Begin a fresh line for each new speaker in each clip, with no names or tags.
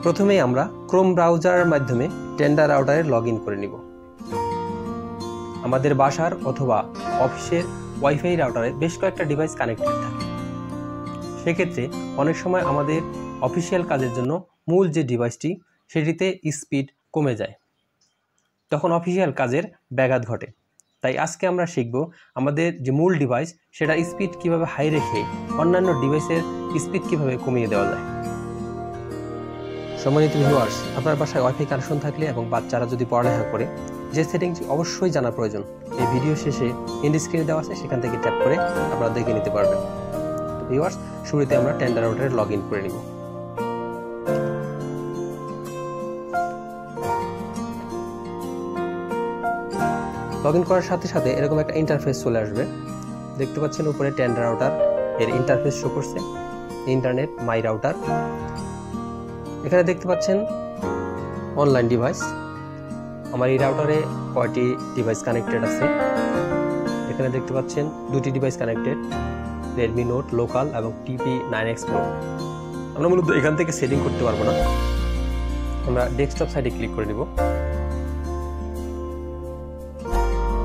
প্রথমেই আমরা ক্রোম ব্রাউজারের মাধ্যমে টেন্ডার রাউটারে লগ ইন করে নিব। আমাদের বাসার অথবা অফিসের ওয়াইফাই রাউটারে বেশ কয়েকটা ডিভাইস কানেক্টেড থাকে। সেক্ষেত্রে অনেক সময় আমাদের অফিসিয়াল কাজের জন্য মূল যে ডিভাইসটি সেটিতে স্পিড কমে যায়, তখন অফিসিয়াল কাজের ব্যাঘাত ঘটে। তাই আজকে আমরা শিখব আমাদের যে মূল ডিভাইস সেটা স্পিড কিভাবে হাই রেখে অন্যান্য ডিভাইসের স্পিড কিভাবে কমিয়ে দেওয়া যায়। সম্মানিত ভিউয়ার্স, আপনার বাসায় ওয়াইফাই কানেকশন থাকলে এবং বাচ্চারা যদি পড়ালেখা করে, যে সেটিংটি অবশ্যই জানা প্রয়োজন এই ভিডিও শেষে এন্ড স্ক্রিনে দেওয়া আছে, সেখান থেকে ট্যাপ করে আপনারা দেখে নিতে পারবেন। তো ভিউয়ার্স, শুরুতে আমরা টেন্ডার রাউটারে লগ ইন করে নিব। লগ ইন করার সাথে সাথে এরকম একটা ইন্টারফেস চলে আসবে। দেখতে পাচ্ছেন উপরে টেন্ডার রাউটার এর ইন্টারফেস শো করছে, ইন্টারনেট মাই রাউটার। এখানে দেখতে পাচ্ছেন অনলাইন ডিভাইস। আমার এই রাউটারে কয়টি ডিভাইস কানেক্টেড আছে এখানে দেখতে পাচ্ছেন, দুটি device connected, Redmi note local এবং TP9X Pro। আমরা মূলত এখান থেকে সেটিং করতে পারবো না, আমরা ডেস্কটপ সাইডে ক্লিক করে নিব।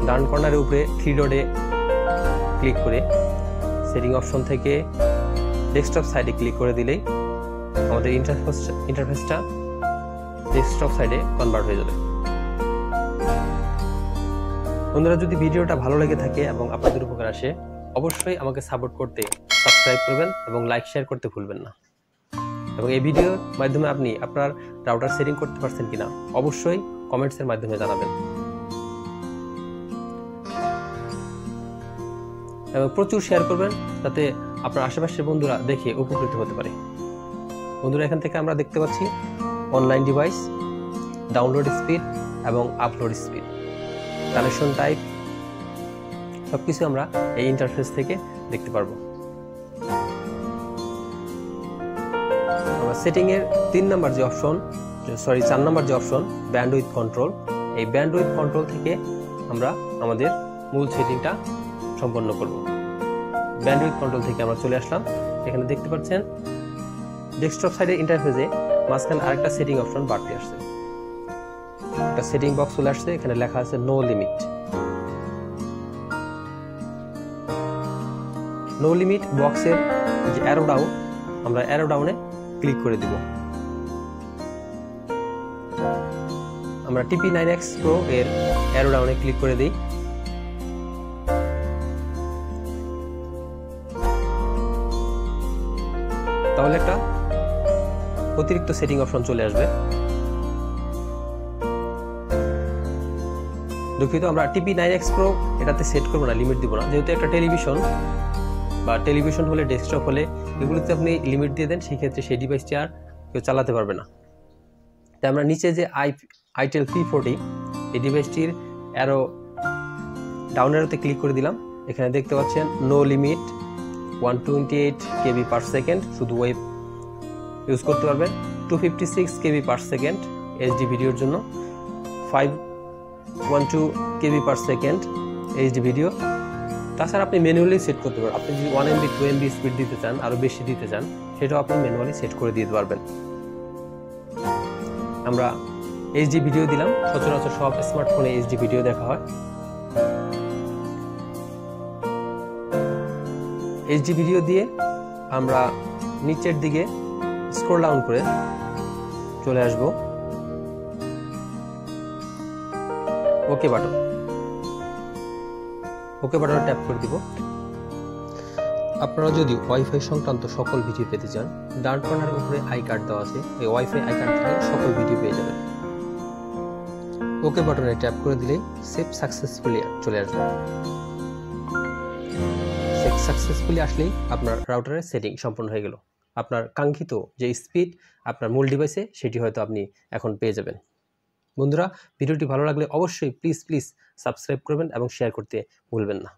ডান কর্নারের উপরে 3 ডটে ক্লিক করে সেটিং অপশন থেকে ডেস্কটপ সাইডে ক্লিক করে দিলেই আমাদের ইন্টারফেসটা ডেস্কটপ সাইডে কনভার্ট হয়ে যাবে। বন্ধুরা, যদি ভিডিওটা ভালো লেগে থাকে এবং আপনাদের উপকার আসে, অবশ্যই আমাকে সাপোর্ট করতে সাবস্ক্রাইব করবেন এবং লাইক শেয়ার করতে ভুলবেন না। এবং এই ভিডিওর মাধ্যমে আপনি আপনার রাউটার সেটিং করতে পারছেন কিনা অবশ্যই কমেন্টসের মাধ্যমে জানাবেন। এবং প্রচুর শেয়ার করবেন যাতে আপনার আশেপাশের বন্ধুরা দেখে উপকৃত হতে পারে। বন্ধুরা, এখান থেকে আমরা দেখতে পাচ্ছি অনলাইন ডিভাইস, ডাউনলোড স্পিড এবং আপলোড স্পিড, কানেকশন টাইপ সবকিছু আমরা এই ইন্টারফেস থেকে দেখতে পারবো। সেটিং এর 4 নাম্বার যে অপশন ব্যান্ডউইথ কন্ট্রোল, এই ব্যান্ডউইথ কন্ট্রোল থেকে আমরা আমাদের মূল সেটিংটা সম্পন্ন করব। ব্যান্ডউইথ কন্ট্রোল থেকে আমরা চলে আসলাম। এখানে দেখতে পাচ্ছেন ডেস্কটপ সাইডের ইন্টারফেসে মাঝখানে আরেকটা সেটিং অপশন বাড়তি আসছে, একটা সেটিং বক্স চলে আসছে। এখানে লেখা আছে নো লিমিট। নো লিমিট বক্সের যে অ্যারো ডাউন, আমরা অ্যারো ডাউনে ক্লিক করে দিব। আমরা TP9X Pro এর অ্যারো ডাউনে ক্লিক করে দিই। তাহলে একটা অতিরিক্ত সেটিং অপশন চলে আসবে। দুঃখিত, আমরা TP9X Pro এটাতে সেট করবো না, লিমিট দিব না, যেহেতু একটা টেলিভিশন হলে ডেস্কটপ হলে এগুলোতে আপনি লিমিট দিয়ে দেন, সেক্ষেত্রে সেই ডিভাইসটি আর কেউ চালাতে পারবে না। তাই আমরা নিচে যে itel P40 এই ডিভাইসটির ডাউন অ্যারোতে ক্লিক করে দিলাম। এখানে দেখতে পাচ্ছেন নো লিমিট 128 KB/s, শুধু ওয়েব ইউজ করতে পারবেন। 256 KB/s HD ভিডিওর জন্য, 512 KB/s HD ভিডিও। তাছাড়া আপনি ম্যানুয়ালি সেট করতে পারবেন। আপনি যদি 1 MB 2 MB স্পিড দিতে চান, আরো বেশি দিতে চান, সেটাও আপনি ম্যানুয়ালি সেট করে দিতে পারবেন। আমরা HD ভিডিও দিলাম, সচরাচর সব স্মার্টফোনে HD ভিডিও দেখা হয়। HD ভিডিও দিয়ে আমরা নিচের দিকে স্ক্রল ডাউন করে চলে আসব ওকে বাটনে ট্যাপ করে দিব। আপনারা যদি ওয়াইফাই সংক্রান্ত সকল ভিডিও পেতে চান, ডান কর্নারের উপরে আই কার্ড দেওয়া আছে, এই ওয়াইফাই আই কার্ড থেকে সকল ভিডিও পেয়ে যাবেন। ওকে বাটনে ট্যাপ করে দিলেই সেভ সাকসেসফুলি চলে আসবে। সেভ সাকসেসফুলি আসলেই আপনার রাউটারের সেটিং সম্পূর্ণ হয়ে গেল। আপনার কাঙ্ক্ষিত যে স্পিড আপনার মূল ডিভাইসে, সেটি হয়তো আপনি এখন পেয়ে যাবেন। বন্ধুরা, ভিডিওটি ভালো লাগলে অবশ্যই প্লিজ সাবস্ক্রাইব করবেন এবং শেয়ার করতে ভুলবেন না।